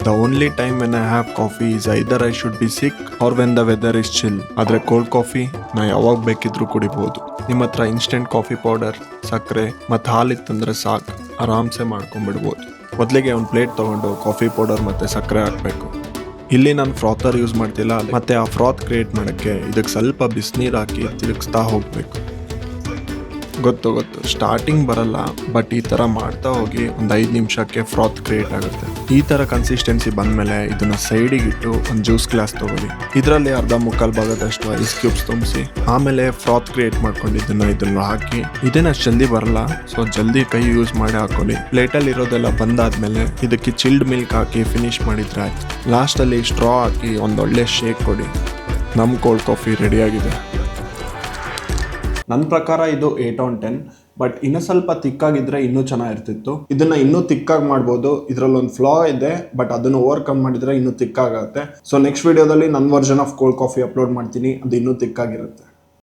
The only time when I have coffee is either I should be sick or when the weather is chill. ಆದರೆ cold coffee ನಾ ಯಾವಾಗ ಬೇಕಿದ್ರೂ ಕುಡಿಬಹುದು. ನಿಮ್ಮ ಹತ್ರ instant coffee powder, ಸಕ್ಕರೆ ಮತ್ತು ಹಾಲಿತ್ತಂದ್ರೆ ಸಾಕು, ಆರಾಮ್ಸೆ ಮಾಡ್ಕೊಂಡ್ಬಿಡ್ಬೋದು. ಮೊದಲಿಗೆ ಒಂದು ಪ್ಲೇಟ್ ತೊಗೊಂಡು ಕಾಫಿ ಪೌಡರ್ ಮತ್ತು ಸಕ್ಕರೆ ಹಾಕಬೇಕು. ಇಲ್ಲಿ ನಾನು ಫ್ರಾಥರ್ ಯೂಸ್ ಮಾಡ್ತಿಲ್ಲ, ಮತ್ತು ಆ ಫ್ರಾತ್ ಕ್ರಿಯೇಟ್ ಮಾಡೋಕ್ಕೆ ಇದಕ್ಕೆ ಸ್ವಲ್ಪ ಬಿಸಿನೀರು ಹಾಕಿ ತಿರುಗಿಸ್ತಾ ಹೋಗಬೇಕು. ಗೊತ್ತು ಸ್ಟಾರ್ಟಿಂಗ್ ಬರಲ್ಲ, ಬಟ್ ಈ ಥರ ಮಾಡ್ತಾ ಹೋಗಿ ಒಂದು 5 ನಿಮಿಷಕ್ಕೆ ಫ್ರಾತ್ ಕ್ರಿಯೇಟ್ ಆಗುತ್ತೆ. ಈ ಥರ ಕನ್ಸಿಸ್ಟೆನ್ಸಿ ಬಂದಮೇಲೆ ಇದನ್ನು ಸೈಡಿಗೆ ಇಟ್ಟು ಒಂದು ಜ್ಯೂಸ್ ಗ್ಲಾಸ್ ತೊಗೊಳ್ಳಿ. ಇದರಲ್ಲಿ ಅರ್ಧ ಮುಕ್ಕಾಲು ಭಾಗದಷ್ಟು ಐಸ್ ಕ್ಯೂಬ್ಸ್ ತುಂಬಿಸಿ, ಆಮೇಲೆ ಫ್ರಾತ್ ಕ್ರಿಯೇಟ್ ಇದನ್ನು ಹಾಕಿ. ಇದೇನು ಅಷ್ಟು ಜಲ್ದಿ ಬರಲ್ಲ, ಸೊ ಜಲ್ದಿ ಕೈ ಯೂಸ್ ಮಾಡಿ ಹಾಕೊಳ್ಳಿ. ಪ್ಲೇಟಲ್ಲಿ ಇರೋದೆಲ್ಲ ಬಂದಾದ್ಮೇಲೆ ಇದಕ್ಕೆ ಚಿಲ್ಡ್ ಮಿಲ್ಕ್ ಹಾಕಿ ಫಿನಿಶ್ ಮಾಡಿದ್ರೆ ಆಯ್ತು. ಲಾಸ್ಟಲ್ಲಿ ಸ್ಟ್ರಾ ಹಾಕಿ ಒಂದೊಳ್ಳೆ ಶೇಕ್ ಕೊಡಿ. ನಮ್ಮ ಕೋಲ್ಡ್ ಕಾಫಿ ರೆಡಿಯಾಗಿದೆ. ನನ್ನ ಪ್ರಕಾರ ಇದು 8 on 10, ಬಟ್ ಇನ್ನೂ ಸ್ವಲ್ಪ ತಿಕ್ಕಾಗಿದ್ರೆ ಇನ್ನೂ ಚೆನ್ನಾಗಿರ್ತಿತ್ತು. ಇದನ್ನ ಇನ್ನೂ ತಿಕ್ಕಾಗಿ ಮಾಡ್ಬೋದು. ಇದರಲ್ಲಿ ಒಂದು ಫ್ಲಾ ಇದೆ, ಬಟ್ ಅದನ್ನು ಓವರ್ಕಮ್ ಮಾಡಿದ್ರೆ ಇನ್ನೂ ತಿಕ್ಕಾಗುತ್ತೆ. ಸೊ ನೆಕ್ಸ್ಟ್ ವಿಡಿಯೋದಲ್ಲಿ ನನ್ನ version of cold coffee upload ಮಾಡ್ತೀನಿ, ಅದು ಇನ್ನೂ ತಿಕ್ಕಾಗಿರುತ್ತೆ.